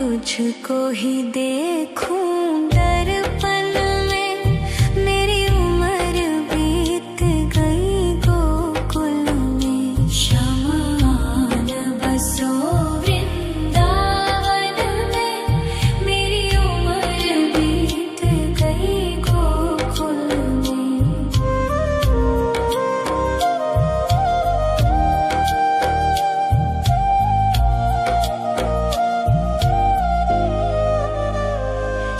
तुझको ही देखूं दर्पण में, मेरी उम्र बीत गई गोकुल में। शमान बसो वृंदावन में, मेरी उम्र बीत गई गोकुल में।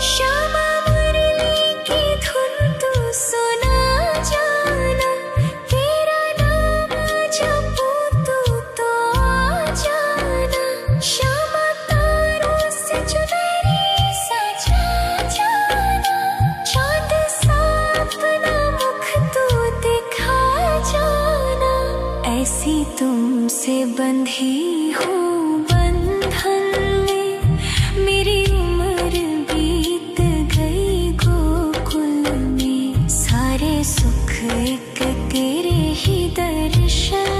श्यामा मुरली की धुन तू सुना जाना, तेरा नाम जपूं तू तो आ जाना। श्यामा तारों से चुनरी सजा जाना, चाँद सा अपना मुख तू दिखा जाना। ऐसी तुमसे बंधी हूँ बंधन में, मेरी उम्र बीत गई गोकुल में। सारे सुख एक तेरे ही दर्शन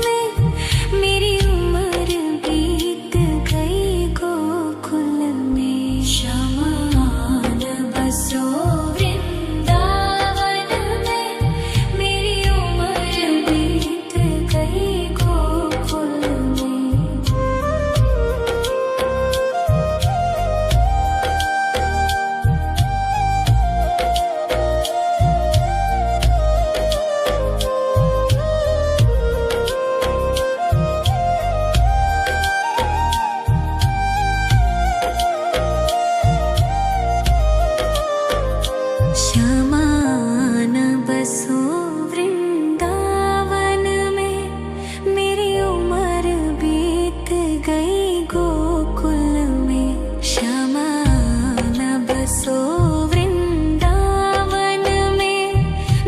में, मेरी उम्र बीत गई गोकुल में। शमान बसो वृंदावन में, मेरी उम्र बीत गई गोकुल में। श्यामान बसो वृंदावन में, मेरी उम्र बीत गई गोकुल में। श्यामान बसो वृंदावन में,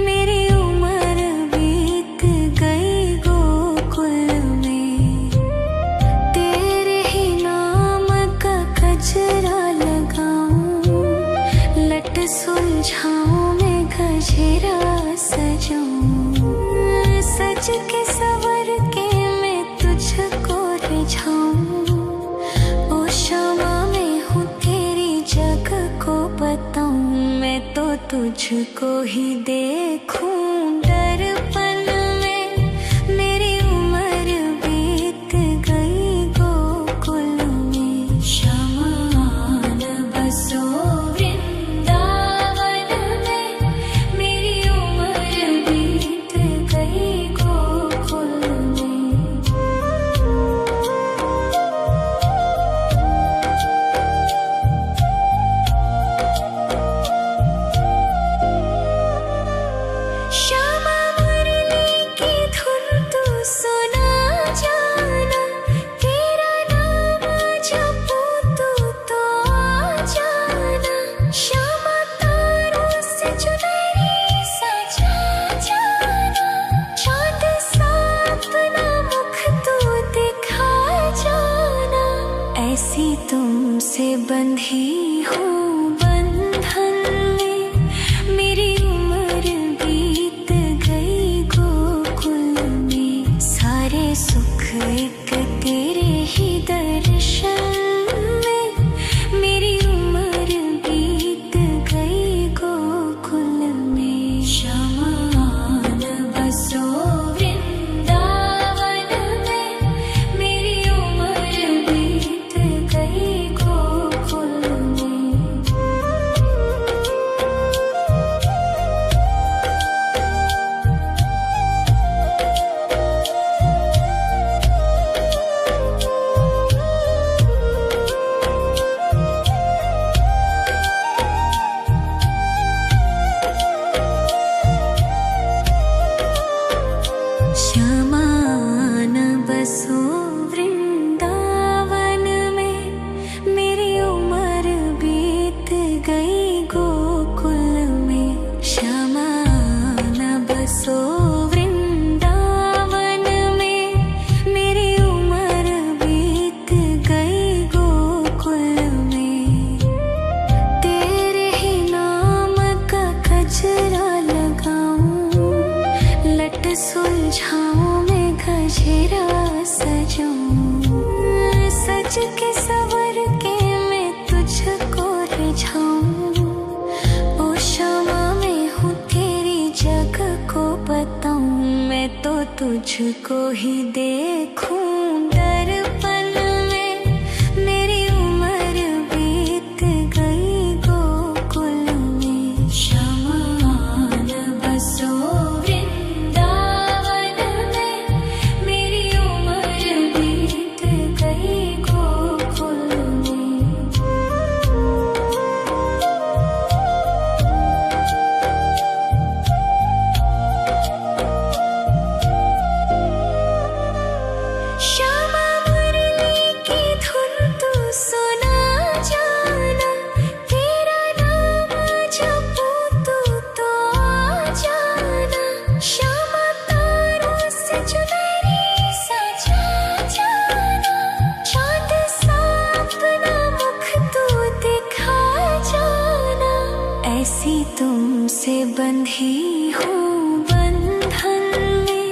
मेरी उम्र बीत गई गोकुल में। तेरे ही नाम का गजरा लगाऊं, लट सुलझाऊं मैं गजरा सजाऊं। सज के सवर के मैं तुझको रिझाऊं। ओ श्यामा मैं हूँ तेरी जग को बताऊं, मैं तो तुझको ही देखूं दर्पण में, मेरी उम्र बीत गई गोकुल में। शमान बसो वृंदावन में, मेरी उम्र बीत गई गोकुल में। श्यामा मुरली की धुन तू सुना जाना, तेरा नाम जपूं तू तो आ जाना। श्यामा तारों से चुनरी सजा जाना, चाँद सा अपना मुख तू दिखा जाना। ऐसी तुमसे बंधी हूँ बंधन में, मेरी उम्र बीत गई गोकुल में। सारे सुख एक तेरे ही दर्शन में, मेरी उम्र बीत गई गोकुल में। शमान बसो वृंदावन में, मेरी उम्र बीत गई गोकुल में। श्यामान बसो वृंदावन में, मेरी उम्र बीत गई गोकुल में। श्यामान बसो वृंदावन में, मेरी उम्र बीत गई गोकुल में। तेरे ही नाम का गजरा लगाऊं, लट सुलझाऊं मैं गजरा सजाऊं। सज के सवर के तुझको ही देखूं दर्पण में। मेरी उम्र बीत गई गोकुल में। शमान बसो वृंदावन में। मेरी उम्र बीत गई गोकुल में। श्यामा मुरली की धुन तू सुना जाना। तेरा नाम जपूं तू तो आ जाना। श्यामा तारों से चुनरी सजा जाना। चांद सा अपना मुख तू दिखा जाना। ऐसी तुमसे बंधी हूँ बंधन में।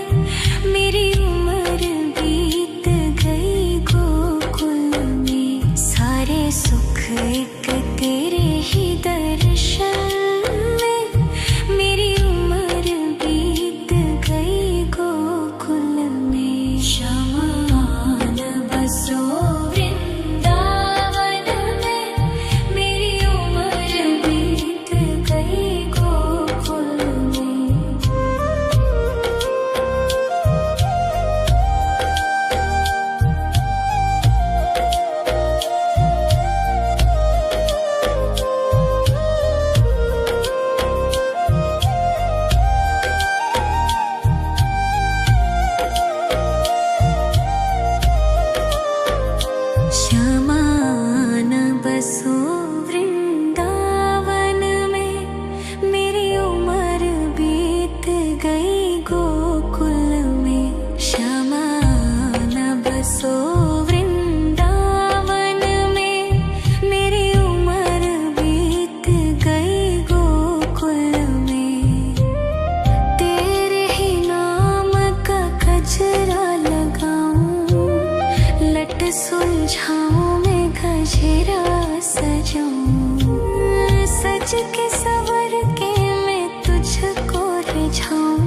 मेरी उम्र बीत गई गोकुल में। सारे सुख एक तेरे ही दर्शन में। मेरी उम्र बीत गई गोकुल में। शमान बसो वृंदावन में। मेरी उम्र बीत गई गोकुल में। श्यामान बसो वृंदावन में। मेरी उम्र बीत गई गोकुल में। श्यामान बसो वृंदावन में। मेरी उम्र बीत गई गोकुल में। तेरे ही नाम का गजरा लगाऊं। लट सुलझाऊं मैं गजरा सजाऊं। सज के सवर के मैं तुझको रिझाऊं।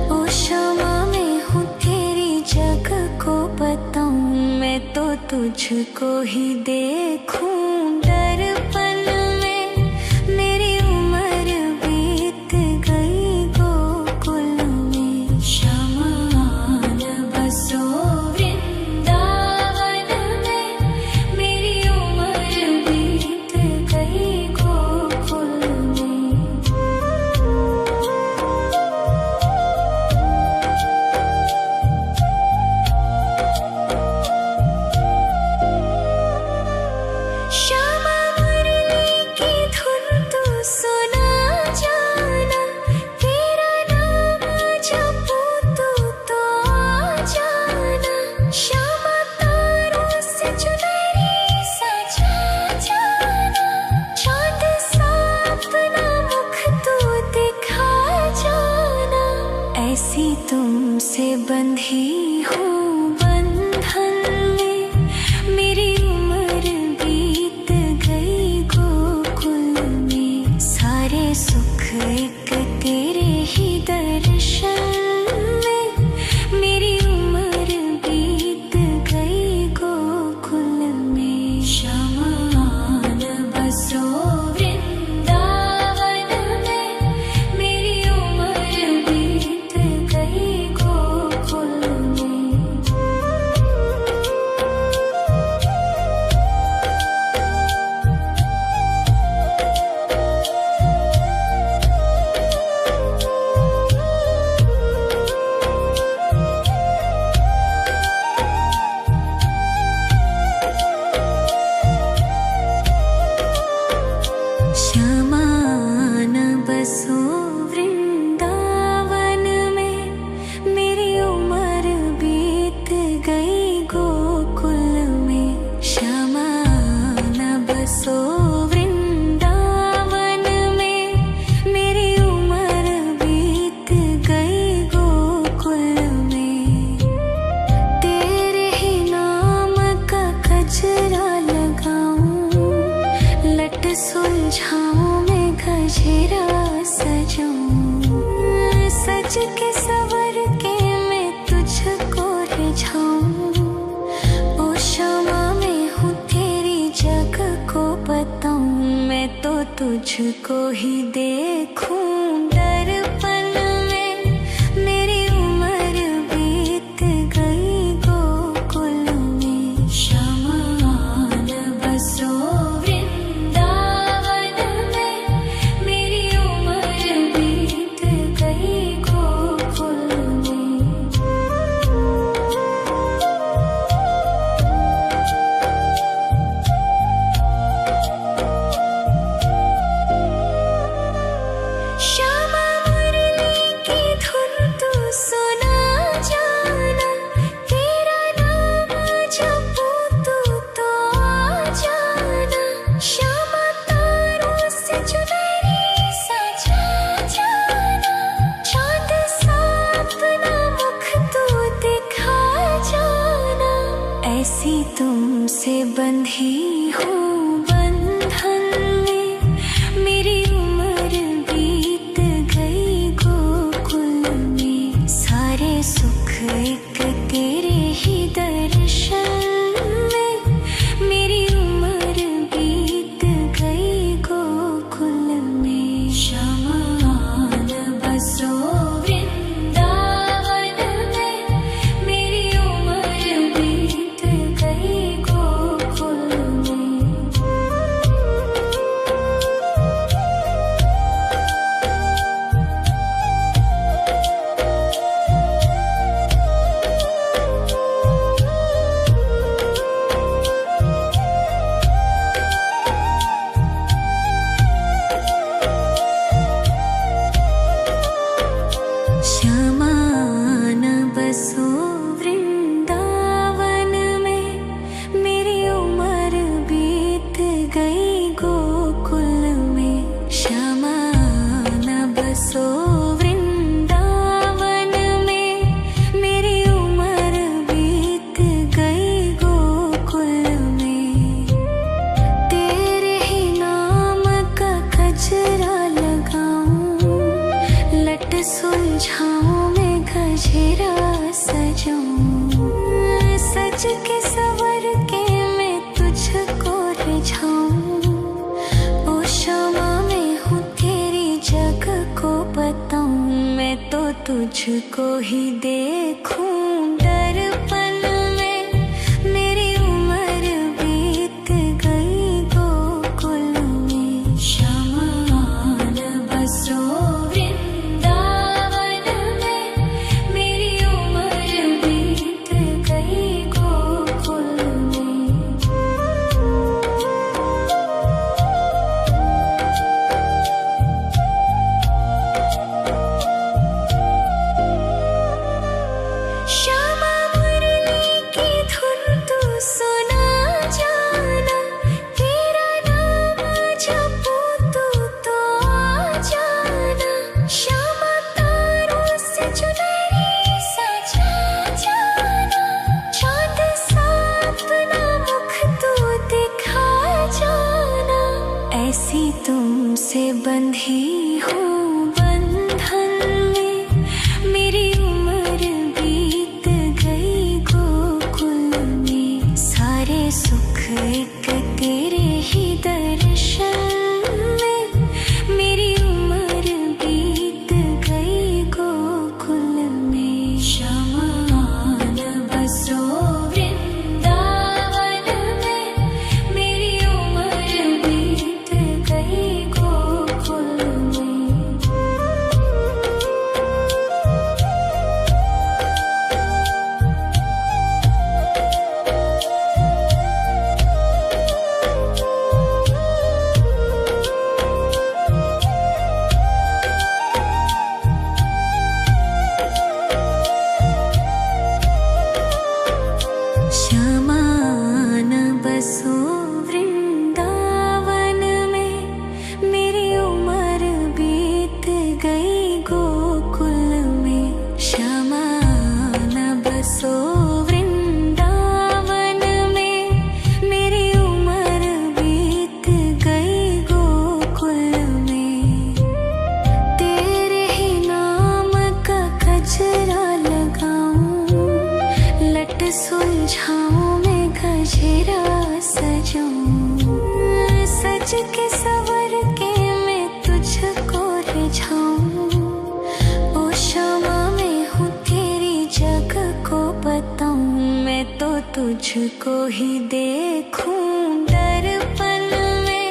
ओ क्षमा मैं हूँ तेरी जग को बताऊं। मैं तो तुझको ही देखूं दर्पण में। मेरी उम्र बीत गई गोकुल में। शमान बसो वृंदावन में। मेरी उम्र बीत गई गोकुल में। श्यामा मुरली की धुन तू सुना जाना। तेरा नाम जपूं तू तो आ जाना। श्यामा तारों से चुनरी सजा जाना। चांद सा अपना मुख तू दिखा जाना। ऐसी तुमसे बंधी हूँ बंधन में। मेरी उम्र बीत गई गोकुल में। सारे सुख एक तेरे ही दर्शन में। मेरी उम्र बीत गई गोकुल में। शमान बसो वृंदावन में। मेरी उम्र बीत गई गोकुल में। श्यामान बसो वृंदावन में। मेरी उम्र बीत गई गोकुल में। श्यामान बसो वृंदावन में। मेरी उम्र बीत गई गोकुल में। तेरे ही नाम का गजरा लगाऊं। लट सुलझाऊं मैं गजरा सजाऊं। सज के सवर के तुझको ही देखूं दर्पण में। मेरी उम्र बीत गई गोकुल में, शमान बसो वृंदावन में। मेरी उम्र बीत गई गोकुल में। श्यामा मुरली की धुन तू सुना जाना, तेरा नाम जपूं तू तो आ जाना। श्यामा तारों से चुनरी सजा जाना, चांद सा अपना मुख तू दिखा जाना। ऐसी तुमसे बंधी हूँ बंधन में, मेरी उम्र बीत गई गोकुल में। सारे सुख एक तेरे ही दर्शन में, मेरी उम्र बीत गई गोकुल में। शमान बसो वृंदावन में, मेरी उम्र बीत गई गोकुल में। श्यामान बसो वृंदावन में, मेरी उम्र बीत गई गोकुल में। श्यामान बसो वृंदावन में, मेरी उम्र बीत गई गोकुल में। तेरे ही नाम का गजरा लगाऊं, लट सुलझाऊं मैं गजरा सजाऊं। सज के सवर के मैं तुझको रिझाऊं। ओ क्षमा मैं हूँ तेरी जग को बताऊं, मैं तो तुझको ही देखूं दर्पण में। मेरी उम्र बीत गई गोकुल में, शमान बसो वृंदावन में। मेरी उम्र बीत गई गोकुल में। श्यामा मुरली की धुन तू सुना जाना, तेरा नाम जपूं तू तो आ जाना। श्यामा तारों से चुनरी सजा जाना, चांद सा अपना मुख तू दिखा जाना। ऐसी तुमसे बंधी हूँ बंधन में, मेरी उम्र बीत गई गोकुल में। सारे सुख एक तेरे ही दर्शन में, मेरी उम्र बीत गई गोकुल में। शमान बसो वृंदावन में, मेरी उम्र बीत गई गोकुल में। शमान बसो वृंदावन में, मेरी उम्र बीत गई गोकुल में। शमान बसो वृंदावन में, मेरी उम्र बीत गई गोकुल में। तेरे ही नाम का गजरा लगाऊं, लट सुलझाऊं मैं गजरा सजाऊं। सज के सवर के सुलझाऊं। ओ शमा मैं हूँ तेरी जग को बताऊं। मैं तो तुझको ही देखूं दर्पण में।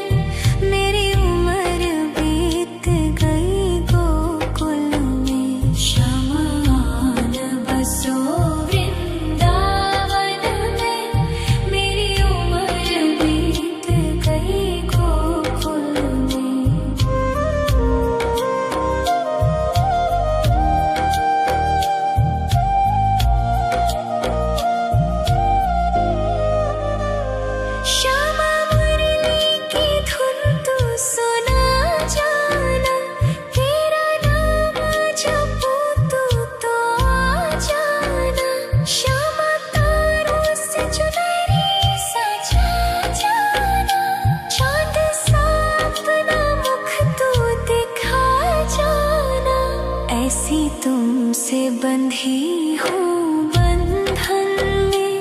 मेरी उम्र बीत गई गोकुल में। शमा आन बसो वृंदावन में। मेरी उम्र बीत गई गोकुल में। श्यामा मुरली की धुन तू सुना जाना। तेरा नाम जपूं तू तो आ जाना। श्यामा तारों से चुनरी सजा जाना। चाँद सा अपना मुख तू दिखा जाना। ऐसी तुमसे बंधी हूँ बंधन में।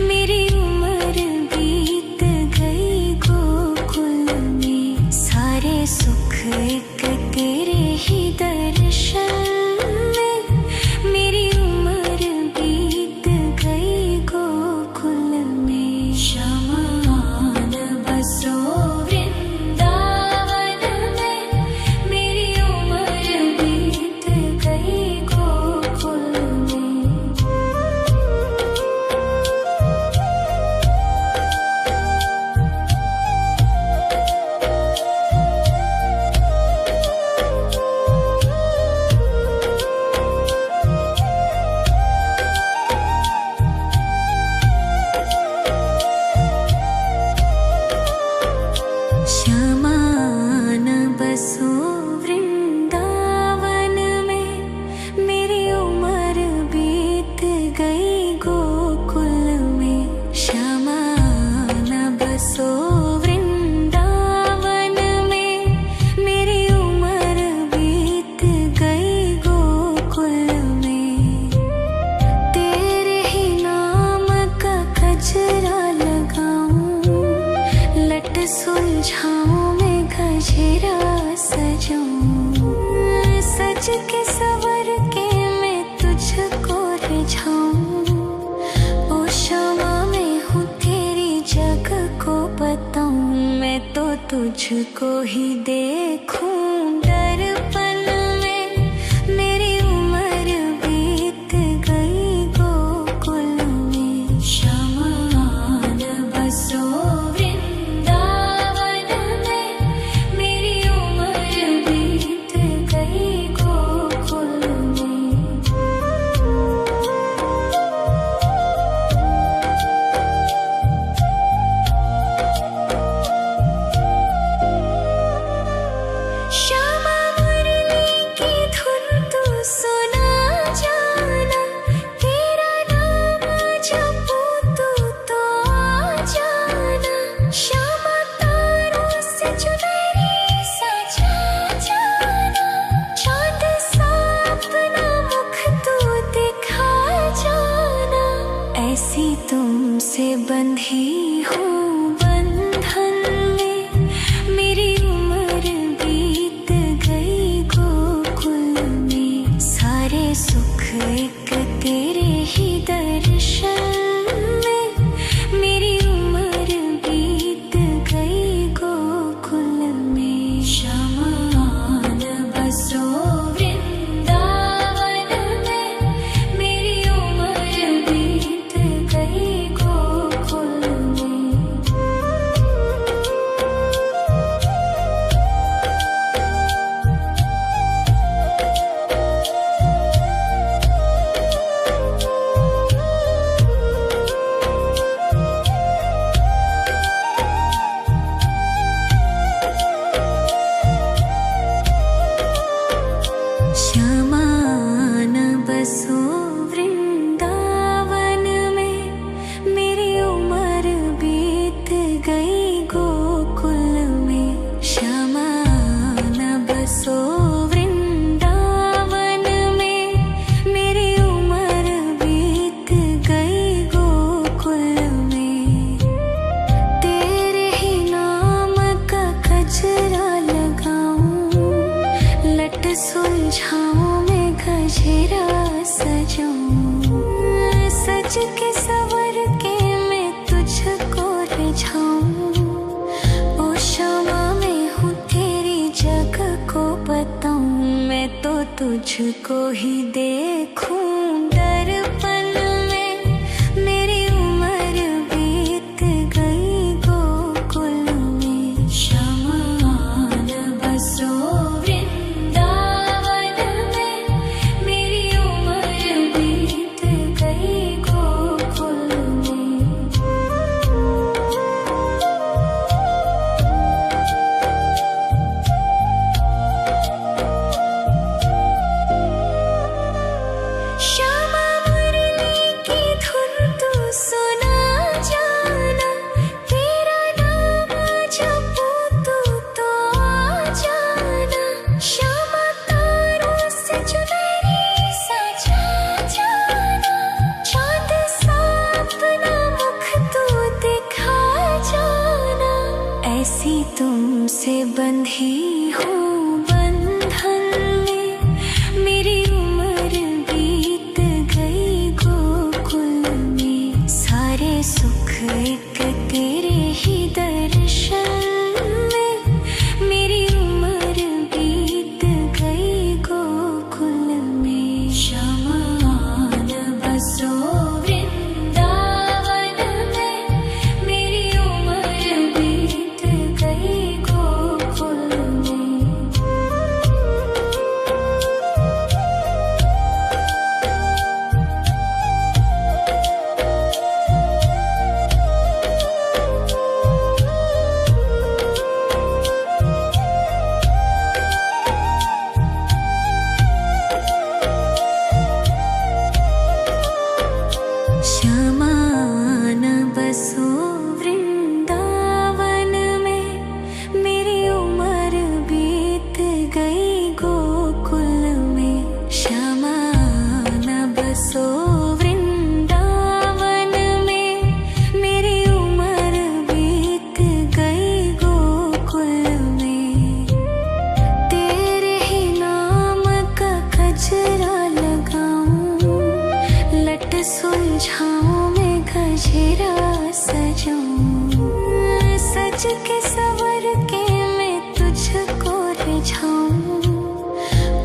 मेरी उम्र बीत गई गोकुल में। सारे सुख एक तेरे ही दर्शन में। मेरी उम्र बीत गई गोकुल में। शमा आन बसो वृंदावन में। मेरी उम्र बीत गई गोकुल में। श्यामा आन बसो वृंदावन में। मेरी उम्र बीत गई गोकुल में। श्यामा आन बसो वृंदावन में। मेरी उम्र बीत गई गोकुल में। तेरे ही नाम का गजरा लगाऊं। लट सुलझाऊं मैं गजरा सजाऊं। सज के सवर के मैं तुझको रिझाऊं। ओ शमा मैं हूँ तेरी जग को बताऊं। मैं तो तुझको ही देखूं दर्पण में। मेरी उम्र बीत गई गोकुल में। शमा आन बसो वृंदावन में। मेरी उम्र बीत गई गोकुल में। श्यामा मुरली की धुन तू सुना जाना। तेरा नाम जपूं तू तो आ जाना। श्यामा तारों से चुनरी सजा जाना। चाँद सा अपना मुख तू दिखा जाना। ऐसी तुमसे बंधी हूँ बंधन में। मेरी उम्र बीत गई गोकुल में। सारे सुख एक तेरे ही दर्शन में। मेरी उम्र बीत गई गोकुल में। शमा आन बसो वृंदावन में। मेरी उम्र बीत गई गोकुल में। लट सुलझाऊं मैं गजरा सजाऊं, सज के सवर के मैं तुझको रिझाऊं। ओ शामा मैं हूँ तेरी जग को बताऊं, मैं तो तुझको ही देखूं दर्पण में। मेरी उम्र बीत गई गोकुल में, शमान बसो वृंदावन में। मेरी उम्र बीत गई गोकुल में। श्यामा मुरली की धुन तू सुना जाना, तेरा नाम जपूं तो आ जाना। श्यामा तारों से चुनरी सजा जाना, चांद सा अपना मुख तू दिखा जाना। ऐसी तुमसे बंधी हूँ बंधन में, मेरी उम्र बीत गई गोकुल में। सारे सुख एक तेरे ही दर्शन में, मेरी उम्र बीत गई गोकुल में। शमान बसो वृंदावन में, मेरी उम्र बीत गई गोकुल में। श्यामान बसो वृंदावन में, मेरी उम्र बीत गई गोकुल में। श्यामान बसो वृंदावन में, मेरी उम्र बीत गई गोकुल में। तेरे ही नाम का गजरा लगाऊं, लट सुलझाऊं मैं गजरा सजाऊं, सज के सवर के मैं तुझको रिझाऊं।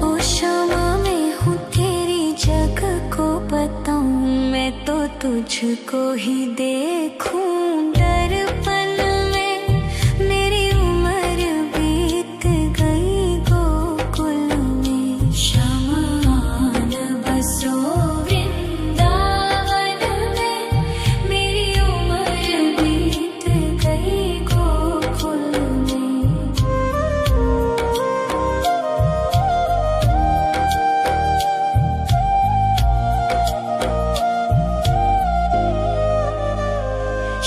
ओ शामा मैं हूँ तेरी जग को बताऊं, मैं तो तुझको ही देखूं दर्पण में। मेरी उम्र बीत गई गोकुल में, शमान बसो वृंदावन में। मेरी उम्र बीत गई गोकुल में।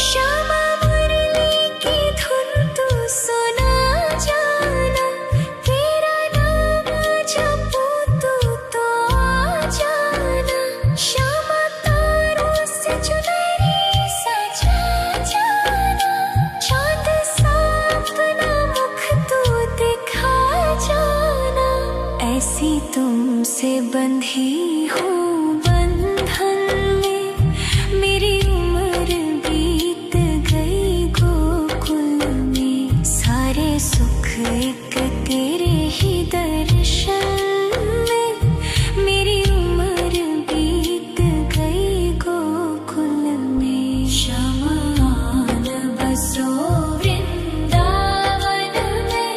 श्यामा मुरली की धुन तू सुना जाना, तेरा नाम जपूं तो आ जाना। श्यामा तारों से चुनरी सजा जाना, चांद सा अपना मुख तू दिखा जाना। ऐसी तुमसे बंधी हूँ बंधन में, मेरी उम्र बीत गई गोकुल में। सारे सुख एक तेरे ही दर्शन में, मेरी उम्र बीत गई गोकुल में। शमान बसो वृंदावन में,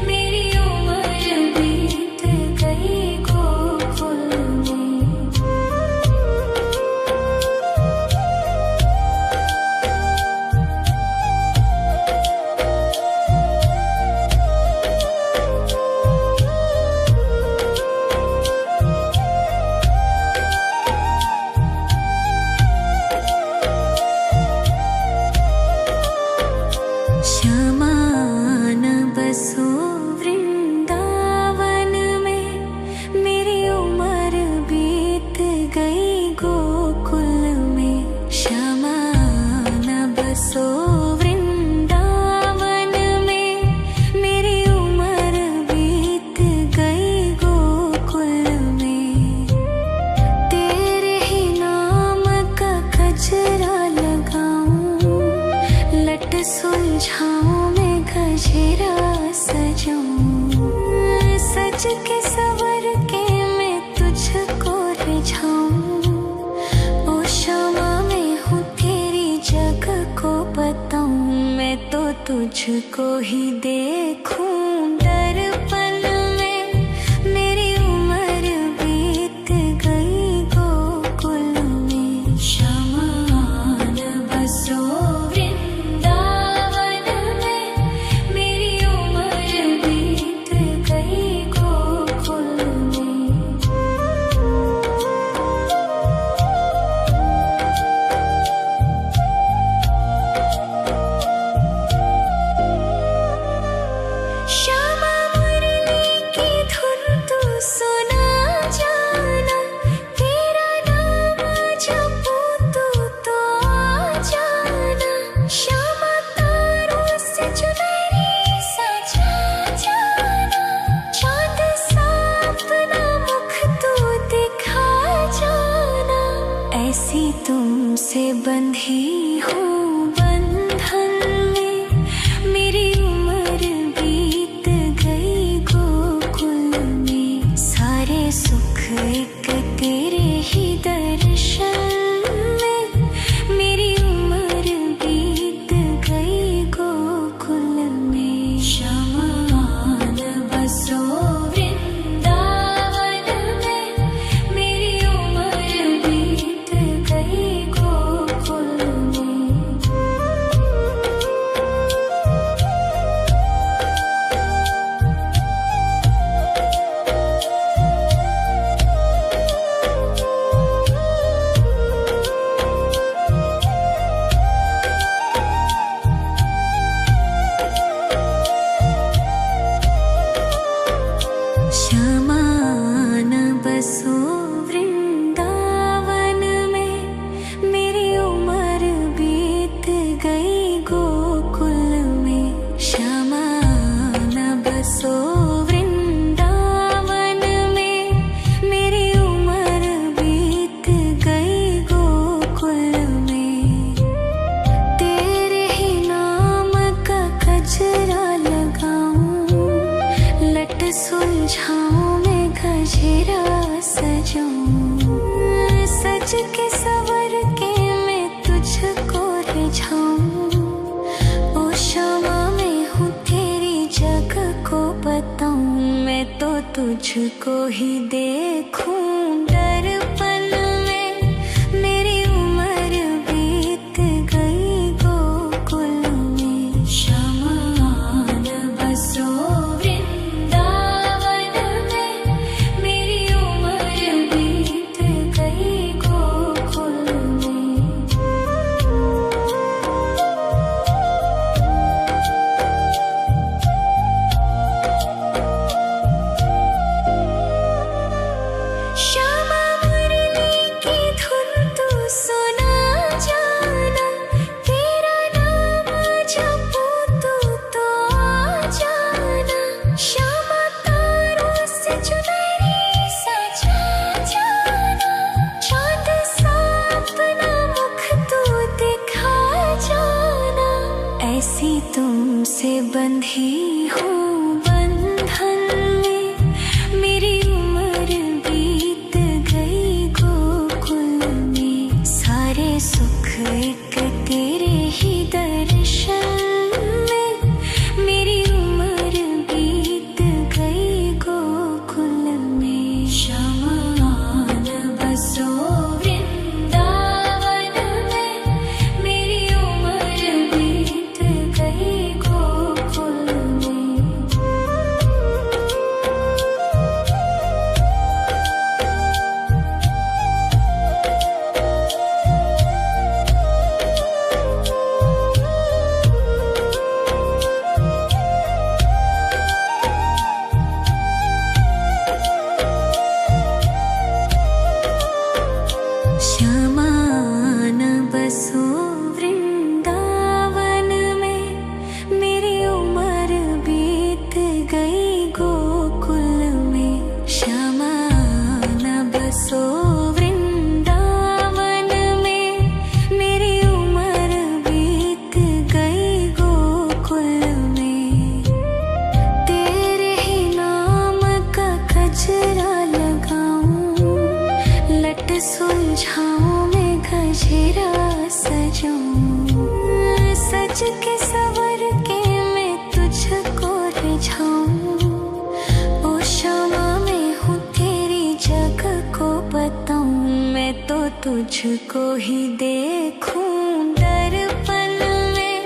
मेरी उम्र बीत गई गोकुल में। सुलझाऊं मैं गजरा सजाऊं, सज के सवर के मैं तुझको रिझाऊं। ओ शमा मैं हूँ तेरी जग को बताऊं, मैं तो तुझको ही देखूं। दर्पण में मेरी उम्र बीत गई गोकुल में, शमान बसो वृंदावन में, मेरी उम्र बीत गई गोकुल में। श्यामा मुरली की धुन तू सुना जाना, तेरा नाम जपूं तो आ जाना। श्यामा तारों से चुनरी सजा जाना, चांद सा अपना मुख तू दिखा जाना। ऐसी तुमसे बंधी हूँ बंधन में, मेरी उम्र बीत गई गोकुल में। सारे सुख एक तेरे ही दर्शन में, मेरी उम्र बीत गई गोकुल में। शमान बसो वृंदावन में, मेरी उम्र बीत गई गोकुल में। शमान बसो वृंदावन में, मेरी उम्र बीत गई गोकुल में। शमान बसो वृंदावन में, मेरी उम्र बीत गई गोकुल में। तेरे ही नाम का गजरा लगाऊं, लट सुलझाऊं मैं गजरा सजाऊं, सज के सवर के मैं तुझको रिझाऊं। ओ शमा मैं हूँ तेरी जग को बताऊं, मैं तो तुझको ही देखूं। दर्पण में मेरी उम्र बीत गई गोकुल में। शमान बसो वृंदावन में, मेरी उम्र बीत गई गोकुल में। श्यामा मुरली की धुन तू सुना जाना, तेरा नाम जपूं तो आ जाना। श्यामा तारों से चुनरी सजा जाना, चांद सा अपना मुख तू दिखा जाना। ऐसी तुमसे बंधी हूँ बंधन में, मेरी उम्र बीत गई गोकुल में। सारे सुख एक तेरे ही दर्शन में, मेरी उम्र बीत गई गोकुल में। शमान बसो वृंदावन में, मेरी उम्र बीत गई गोकुल में। गजरा सजाऊं, सज के सवर के मैं तुझको रिझाऊं। ओ शामा मैं हूँ तेरी जग को बताऊं, मैं तो तुझको ही देखूं दर्पण में।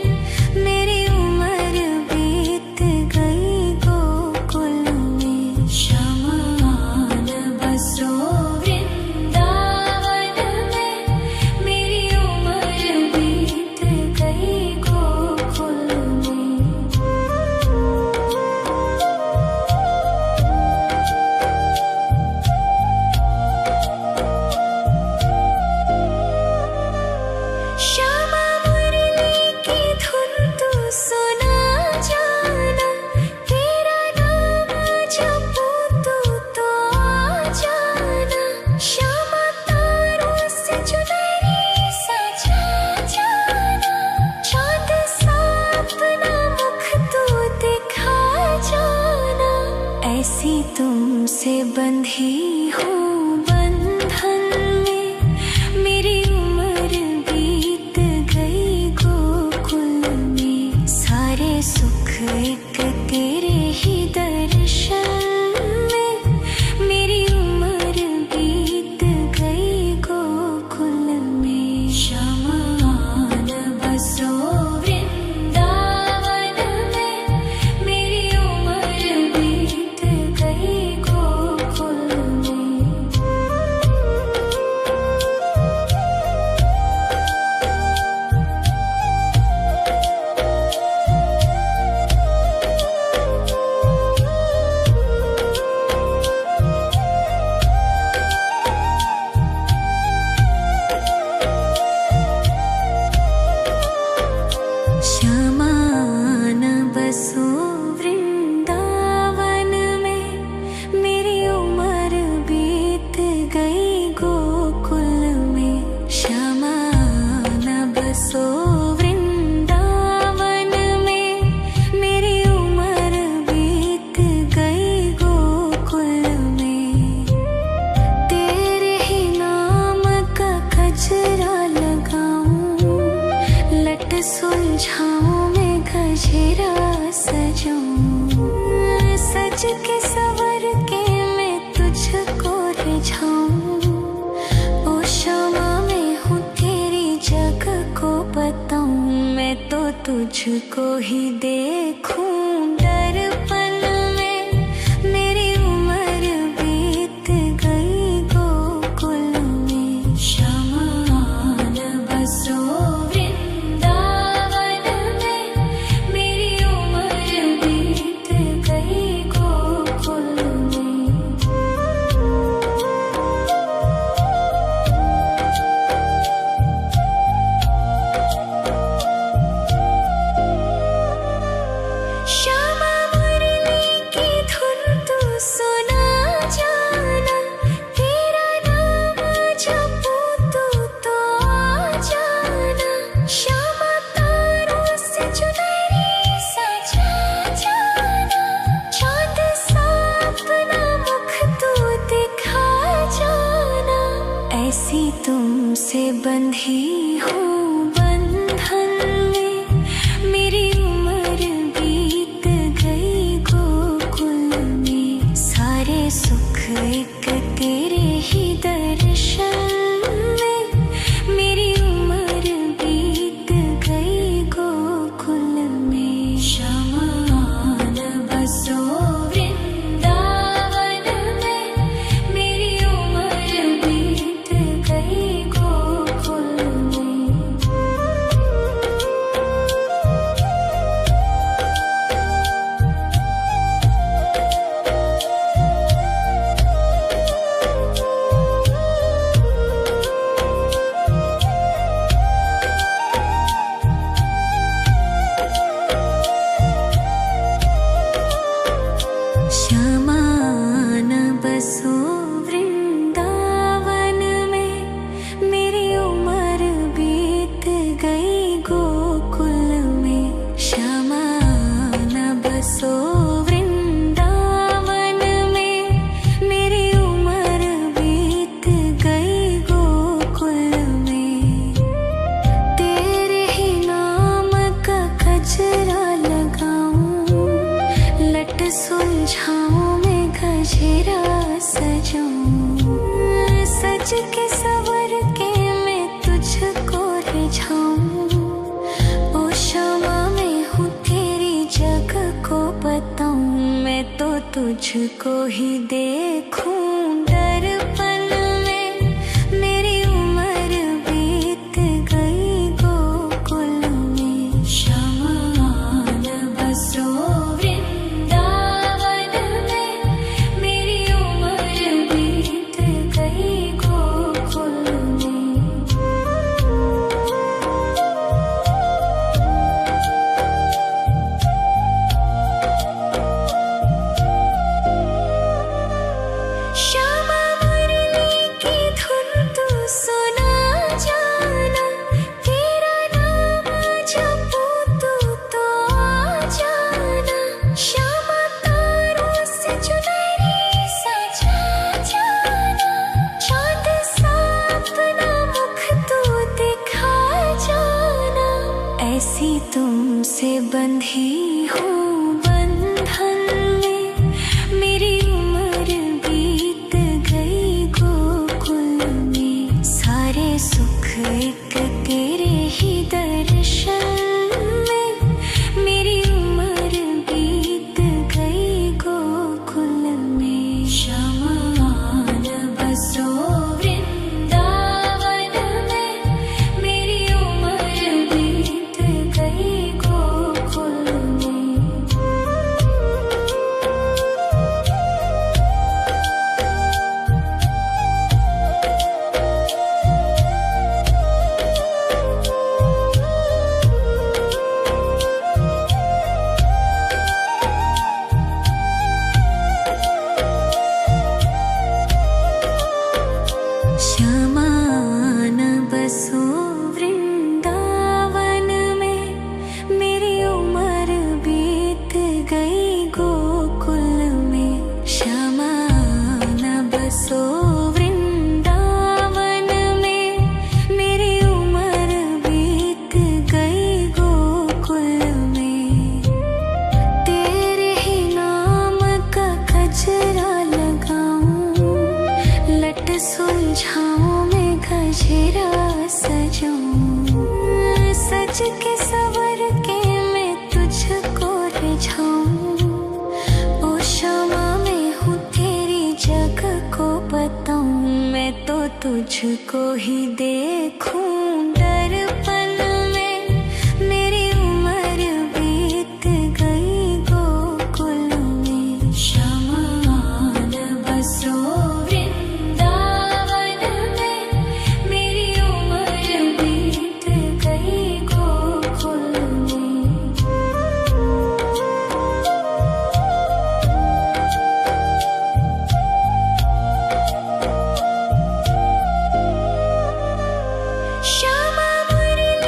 मेरी उम्र बीत गई गोकुल में, श्यामा आन बसो वृंदावन में। मेरी उम्र बीत गई गोकुल में। श्यामा मुरली की धुन तू सुना जाना, तेरा नाम जपूं तो आ जाना। श्यामा तारों से चुनरी सजा जाना, चाँद सा अपना मुख तू दिखा जाना। ऐसी तुमसे बंधी हूँ बंधन में, मेरी उम्र बीत गई गोकुल में। सारे सुख एक तेरे ही दर्शन में, मेरी उम्र बीत गई गोकुल में। श्यामा आन बसो वृंदावन में, मेरी उम्र बीत गई गोकुल में। श्यामा आन बसो वृंदावन में, मेरी उम्र बीत गई गोकुल में। श्यामा आन बसो वृंदावन में, मेरी उम्र बीत गई गोकुल में। तेरे ही नाम का गजरा लगाऊं, लट सुलझाऊं मैं गजरा सजाऊं। सज के सवर के मैं तुझको रिझाऊं। ओ शामा मैं हूँ तेरी जग को बताऊं, मैं तो तुझको ही देखूं दर्पण में। मेरी उम्र बीत गई गोकुल में। श्यामा आन बसो वृंदावन में, मेरी उम्र बीत गई गोकुल में। श्यामा मुरली की धुन तू सुना जाना, तेरा नाम जपूं तो आ जाना। श्यामा तारों से चुनरी सजा जाना, चाँद सा अपना मुख तू दिखा जाना। ऐसी तुमसे बंधी हूँ बंधन में, मेरी उम्र बीत गई गोकुल में। सारे सुख एक तेरे ही दर्शन में, मेरी उम्र बीत गई गोकुल में। श्यामा आन बसो वृंदावन में, मेरी उम्र बीत गई गोकुल में। सज के सवर के मैं तुझको रिझाऊं। ओ क्षमा मैं हूँ तेरी जग को बताऊं। मैं तो तुझको ही देखूं दर्पण में। मेरी उम्र बीत गई गोकुल में। श्यामान बसो वृंदावन में। मेरी उम्र बीत गई गोकुल में। श्यामा मुरली की धुन तू सुना जाना। तेरा नाम जपूं तू तो आ जाना। श्यामा तारों से चुनरी सजा जाना। चाँद सा अपना मुख तू दिखा जाना। ऐसी तुमसे बंधी हूँ बंधन में। मेरी उम्र बीत गई गोकुल में। सारे सुख एक तेरे ही दर्शन में। मेरी उम्र बीत गई गोकुल में। श्यामान बसो वृंदावन में। मेरी उम्र बीत गई गोकुल में। श्यामान बसो वृंदावन में। मेरी उम्र बीत गई गोकुल में। श्यामान बसो वृंदावन में। मेरी उम्र बीत गई गोकुल में। तेरे ही नाम का गजरा लगाऊं। लट सुलझाऊं मैं गजरा सजाऊं। सज के सवर के मैं तुझको रिझाऊं। ओ क्षमा मैं हूँ तेरी जग को बताऊं। मैं तो तुझको ही देखूं दर्पण में। मेरी उम्र बीत गई गोकुल में। श्यामान बसो वृंदावन में। मेरी उम्र बीत गई गोकुल में। श्यामा मुरली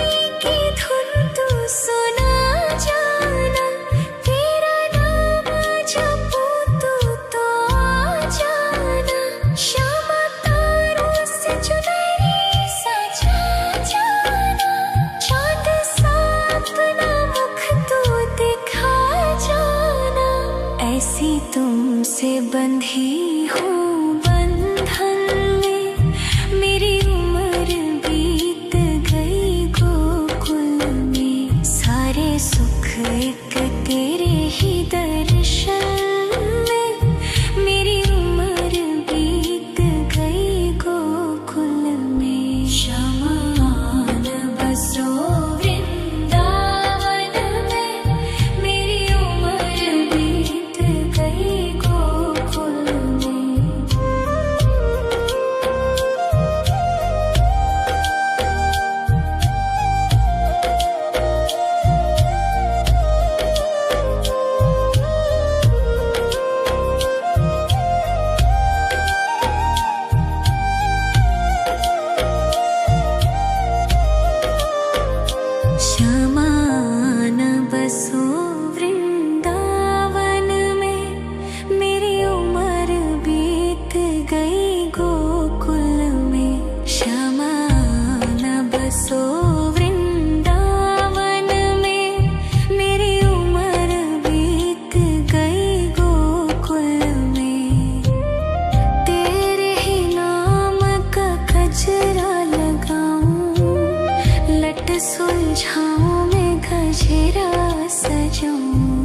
सुलझाऊं मैं गजरा सजाऊं,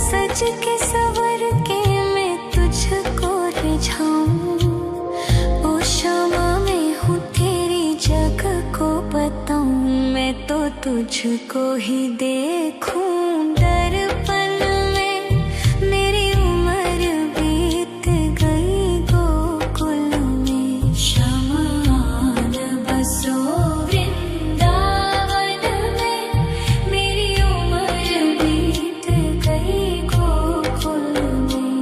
सज के सवर के मैं तुझको रिझाऊं। ओ शमा मैं हूँ तेरी जग को बताऊं, मैं तो तुझको ही देखूं दर्पण में। मेरी उम्र बीत गई गोकुल में, शमान बसो वृंदावन में। मेरी उम्र बीत गई गोकुल में।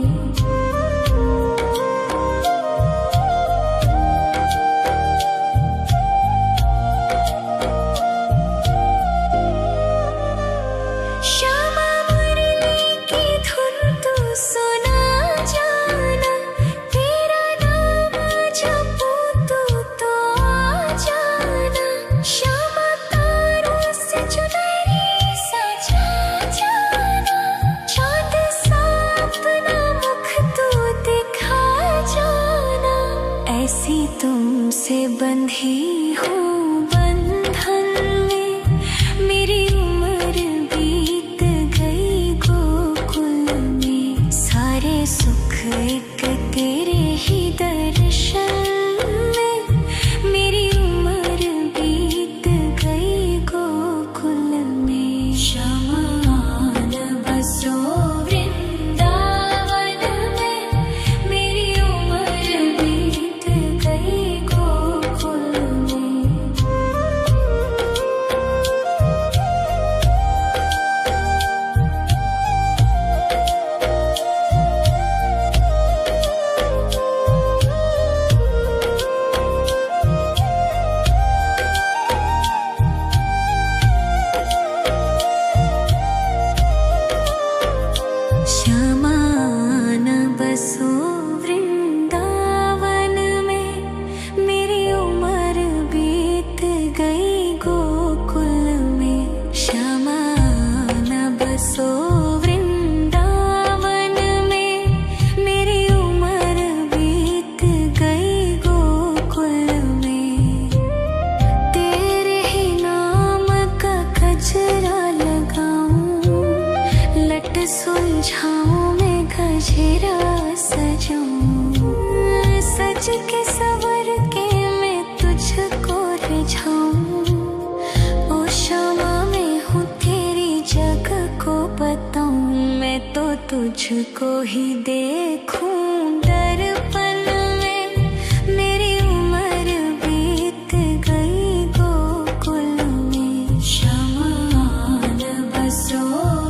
श्यामा मुरली की धुन तू सुना जाना, तेरा नाम जपूं तू तो आ जाना। श्यामा तारों से चुनरी सजा जाना, चाँद सा अपना मुख तू दिखा जाना। ऐसी तुमसे बंधी हूँ बंधन में, मेरी उम्र बीत गई गोकुल में। सारे सुख एक तेरे ही दर्शन में, मेरी उम्र बीत गई गोकुल में। शमान बसो वृंदावन में, मेरी उम्र बीत गई गोकुल में। शमान बसो वृंदावन में, मेरी उम्र बीत गई गोकुल में। शमान बसो वृंदावन में, मेरी उम्र बीत गई गोकुल में। तेरे ही नाम का गजरा लगाऊं, लट सुलझाऊं मैं गजरा सजाऊं। सज के सवर के मैं तुझको रिझाऊं। ओ शमा मैं हूँ तेरी जग को बताऊं, मैं तो तुझको ही देखूं दर्पण में। मेरी उम्र बीत गई गोकुल में। शमान बसो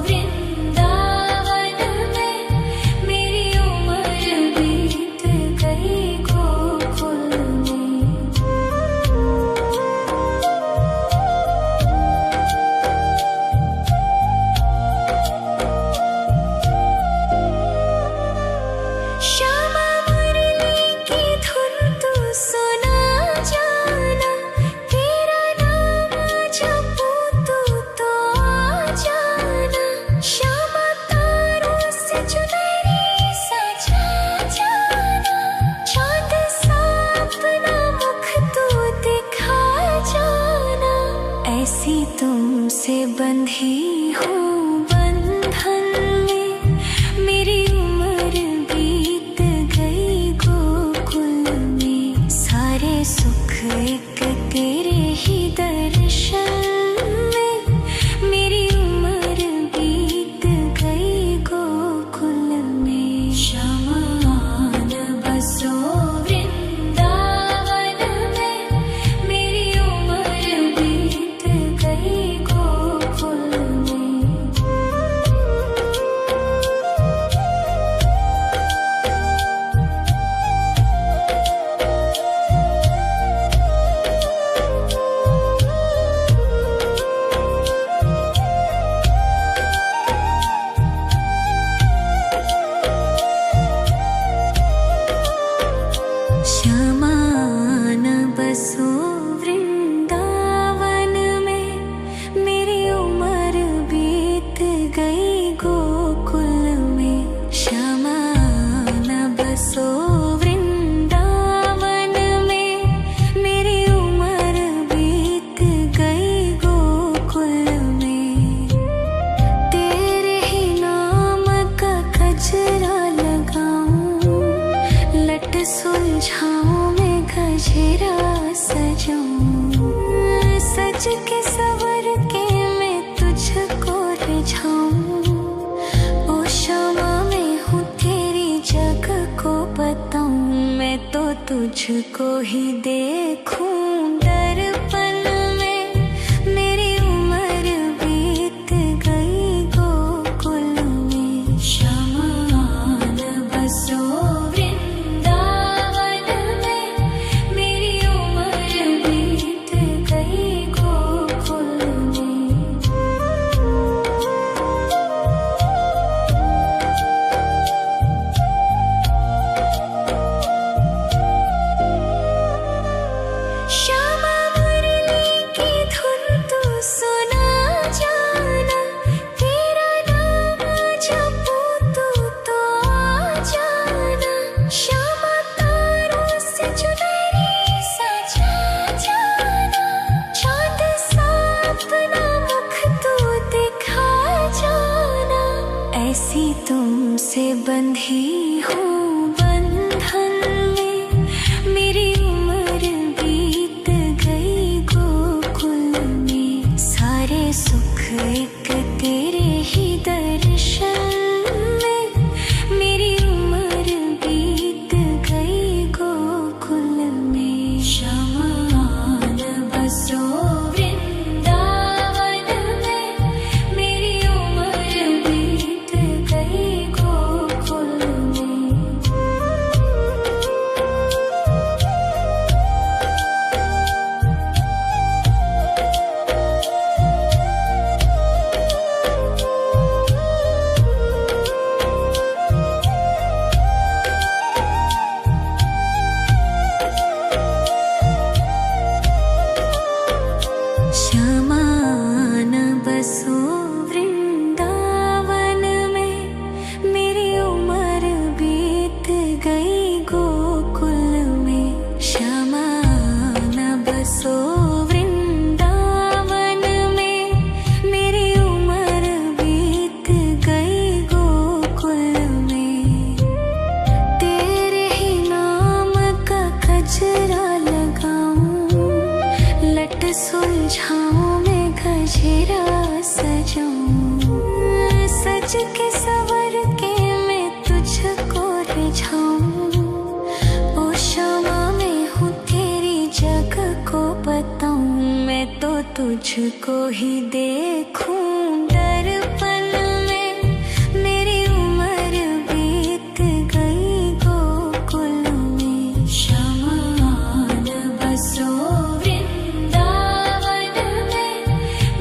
वृंदावन में, मेरी उम्र बीत गई गोकुल में। श्यामा मुरली की धुन तू सुना जाना, तेरा नाम जपूं तू तो आ जाना। श्यामा तारों से चुनरी सजा जाना, चाँद सा अपना मुख तू दिखा जाना। ऐसी तुमसे बंधी हूँ बंधन में, मेरी उम्र बीत गई गोकुल में। सारे सुख एक तेरे ही दर्शन में, मेरी उम्र बीत गई गोकुल में। शमान बसो वृंदावन में, मेरी उम्र बीत गई गोकुल में। शमान बसो वृंदावन में, मेरी उम्र बीत गई गोकुल में। शमान बसो वृंदावन में, मेरी उम्र बीत गई गोकुल सुलझाऊं मैं गजरा सजाऊं, सज के सवर के मैं तुझको रिझाऊं। ओ शमा मैं हूँ तेरी जग को बताऊं, मैं तो तुझको ही देखूं दर्पण में। मेरी उम्र बीत गई गोकुल में, शमा न बसो वृंदावन में। मेरी उम्र बीत गई गोकुल में। श्यामा मुरली की धुन तू सुना जाना, तेरा नाम जपूं तो आ जाना। श्यामा तारों से चुनरी सजा जाना, चाँद सा अपना मुख तू दिखा जाना। ऐसी तुमसे बंधी हूँ बंधन में, मेरी उम्र बीत गई गोकुल में। सारे सुख एक तेरे ही दर्शन में, मेरी उम्र बीत गई गोकुल में। शमा न बसो वृंदावन में, मेरी उम्र बीत गई गोकुल में। श्यामा न बसो वृंदावन में, मेरी उम्र बीत गई गोकुल में। श्यामा न बसो वृंदावन में, मेरी उम्र बीत गई गोकुल में। तेरे ही नाम का गजरा लगाऊं, लट सुलझाऊं मैं गजरा सजाऊं। सज के सवर के मैं तुझको रिझाऊं। ओ शमा मैं हूँ तेरी जग को बताऊं, मैं तो तुझको ही देखूं दर्पण में। मेरी उम्र बीत गई गोकुल में। शमा न बसो वृंदावन में,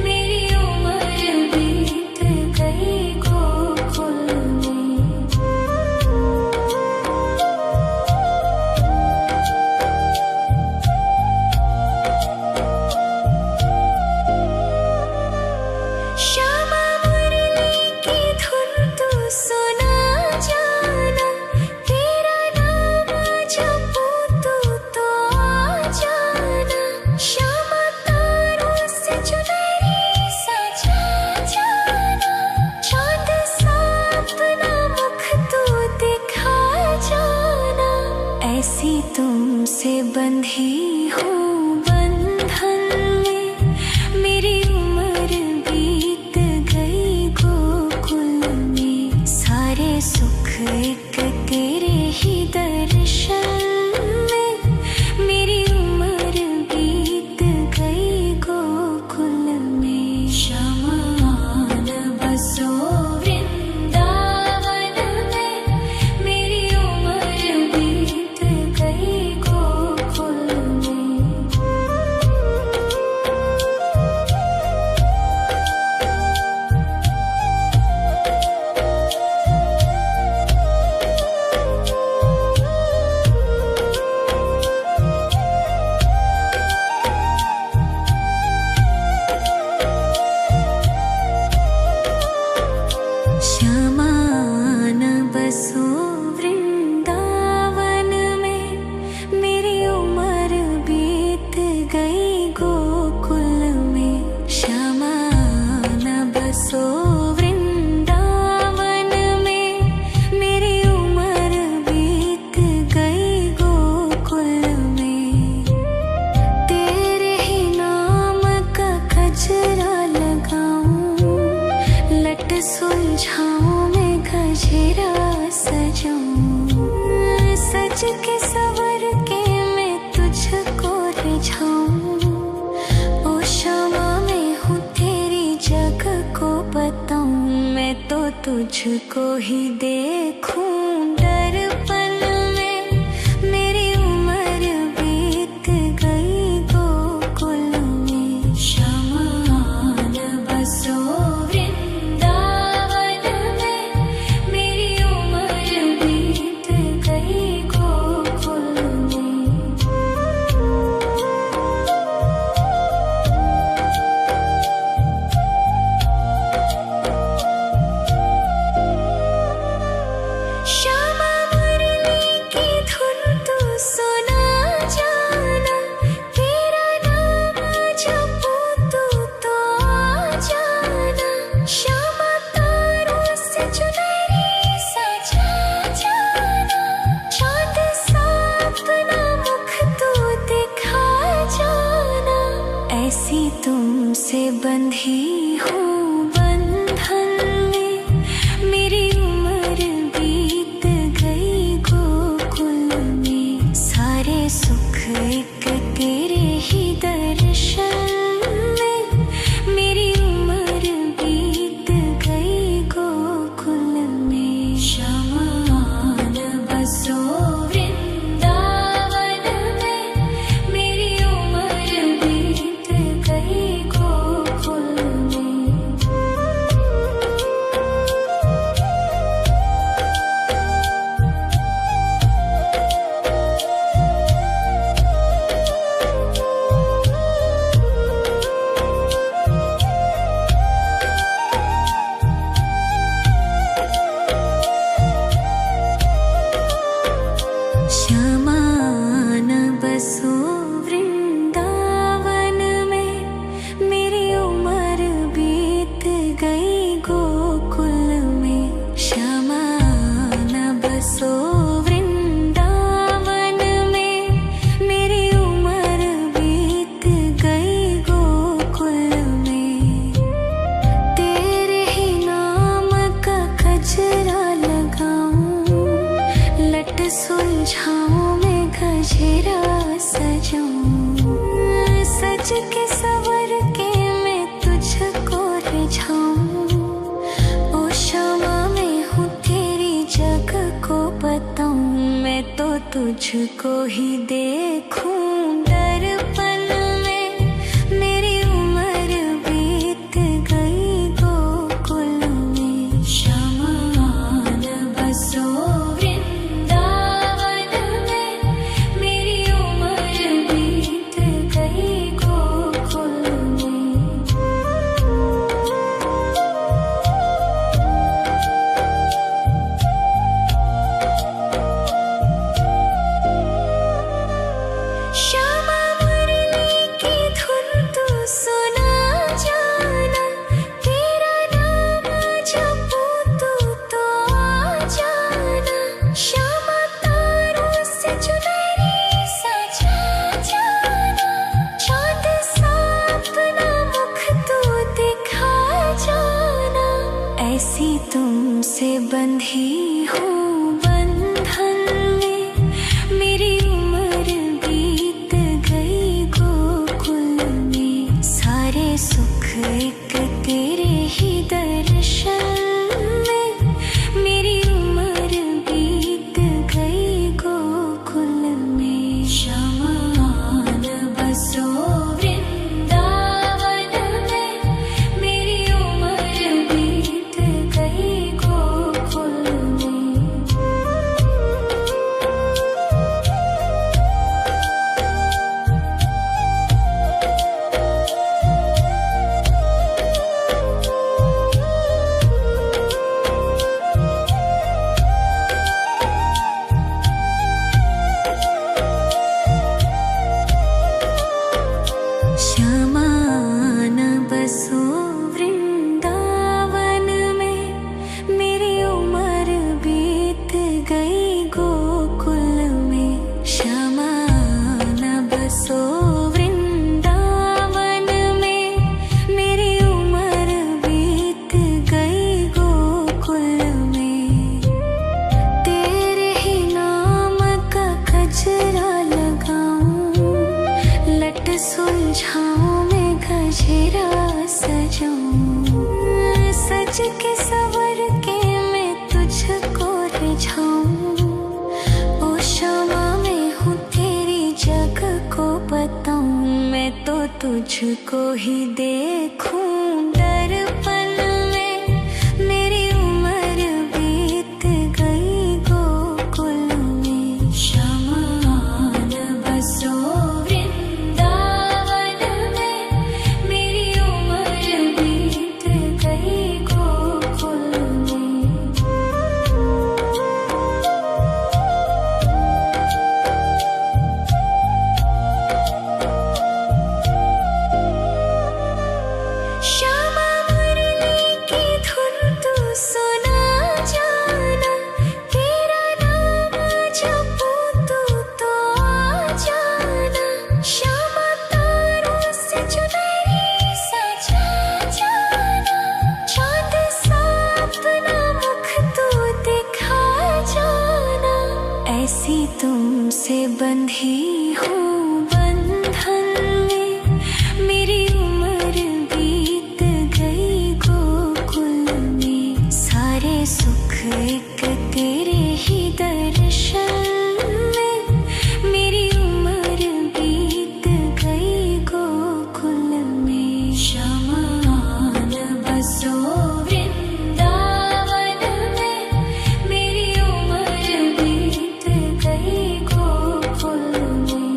मेरी उम्र बीत गई गोकुल में। श्यामा मुरली की धुन तू सुना जाना, तेरा नाम जपूं तो आ जाना। श्यामा तारों से चुनरी सजा जाना, चाँद सा अपना मुख तू दिखा जाना। ऐसी तुमसे बंधी हूँ बंधन में, मेरी उम्र बीत गई गोकुल में। सारे सुख एक तेरे ही दर्शन में, मेरी उम्र बीत गई गोकुल में। शमा न बसो वृंदावन में, मेरी उम्र बीत गई गोकुल में। सवर के मैं तुझको रिझाऊं। ओ क्षमा मैं हूँ तेरी जग को बताऊं। मैं तो तुझको ही देखूं दर्पण में। मेरी उम्र बीत गई गोकुल में। श्यामान बसो वृंदावन में। मेरी उम्र बीत गई गोकुल में। श्यामा मुरली की धुन तू सुना जाना। तेरा नाम जपूं तू तो आ जाना। श्यामा तारों से चुनरी सजा जाना। चाँद सा अपना मुख तू दिखा जाना। ऐसी तुमसे बंधी हूँ बंधन में। मेरी उम्र बीत गई गोकुल में। सारे सुख एक तेरे ही दर्शन में। मेरी उम्र बीत गई गोकुल में। श्यामान बसो वृंदावन में। मेरी उम्र बीत गई गोकुल में। श्यामान बसो वृंदावन में। मेरी उम्र बीत गई गोकुल में। श्यामान बसो वृंदावन में। मेरी उम्र बीत गई गोकुल में। तेरे ही नाम का गजरा लगाऊं। लट सुलझाऊं मैं गजरा सजाऊं। सज के सवर के मैं तुझको रिझाऊं। ओ क्षमा मैं हूँ तेरी जग को बताऊं। मैं तो तुझको ही देखूं दर्पण में। मेरी उम्र बीत गई गोकुल में। श्यामान बसो वृंदावन में। मेरी उम्र बीत गई गोकुल में। सुलझाऊं मैं गजरा सजाऊं, सज के सवर के मैं तुझको रिझाऊं। ओ शमा मैं हूँ तेरी जग को बताऊं, मैं तो तुझको ही देखूं। दर्पण में मेरी उम्र बीत गई गोकुल में, शमान बसो वृंदावन में, मेरी उम्र बीत गई गोकुल में। श्यामा मुरली की धुन तू सुना जाना, तेरा नाम जपूं तो आ जाना। श्यामा तारों से चुनरी सजा जाना, चाँद सा अपना मुख तू दिखा जाना। ऐसी तुमसे बंधी हूँ बंधन में, मेरी उम्र बीत गई गोकुल में। सारे सुख एक तेरे ही दर्शन में, मेरी उम्र बीत गई गोकुल में। शमान बसो वृंदावन में, मेरी उम्र बीत गई गोकुल में।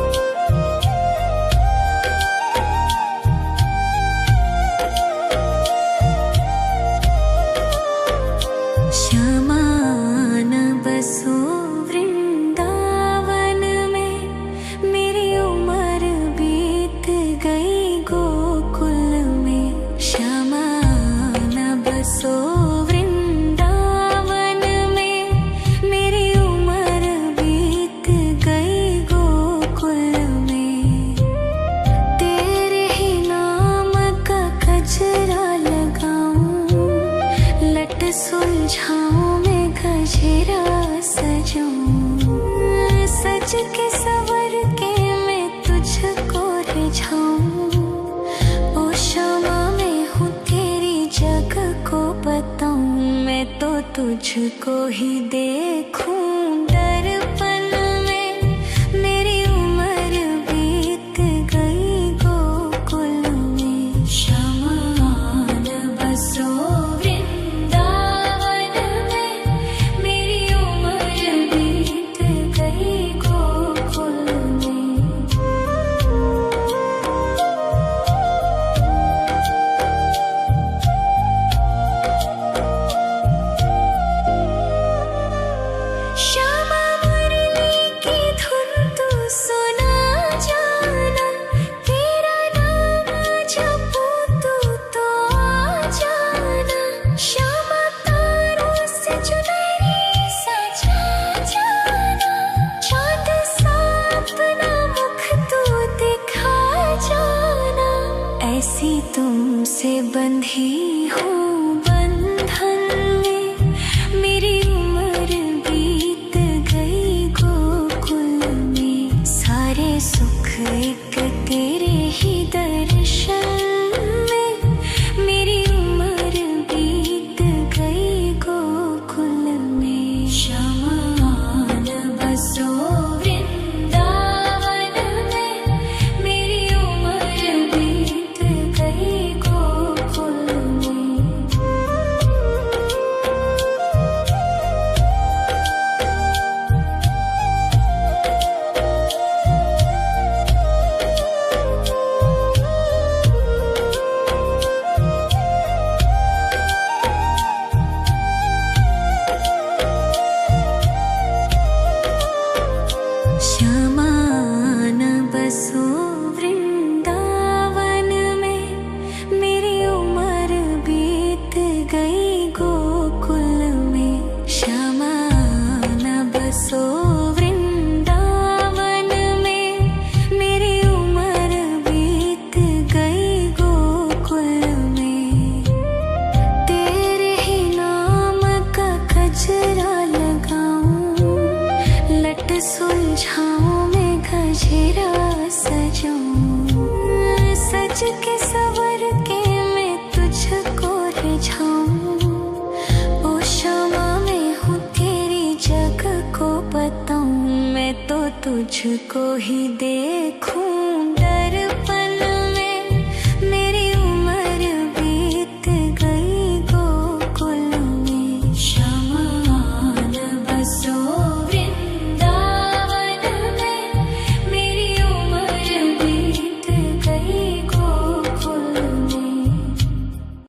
शमान बसो वृंदावन में, मेरी उम्र बीत गई गोकुल में। शमान बसो वृंदावन में, मेरी उम्र बीत गई गोकुल में। तेरे ही नाम का गजरा लगाऊं, लट सुलझाऊं मैं गजरा सजाऊं, सज के सवर के मैं तुझको रिझाऊं। ओ शमा मैं हूँ तेरी जग को बताऊं, मैं तो तुझको ही देखूं। दर्पण में मेरी उम्र बीत गई गोकुल में, शमान बसो वृंदावन में, मेरी उम्र बीत गई गोकुल में। श्यामा मुरली की धुन तू सुना जाना, तेरा नाम जपूं तो आ जाना। श्यामा तारों से चुनरी सजा जाना, चाँद सा अपना मुख तू दिखा जाना। ऐसी तुमसे बंधी हूँ बंधन में, मेरी उम्र बीत गई गोकुल में। सारे सुख एक तेरे ही दर्शन में, मेरी उम्र बीत गई गोकुल में। शमान बसो वृंदावन में, मेरी उम्र बीत गई गोकुल में। जाऊं, सज के सवर के मैं तुझको रिझाऊं। ओ शमा मैं हूँ तेरी जग को बताऊं, मैं तो तुझको ही देखूं।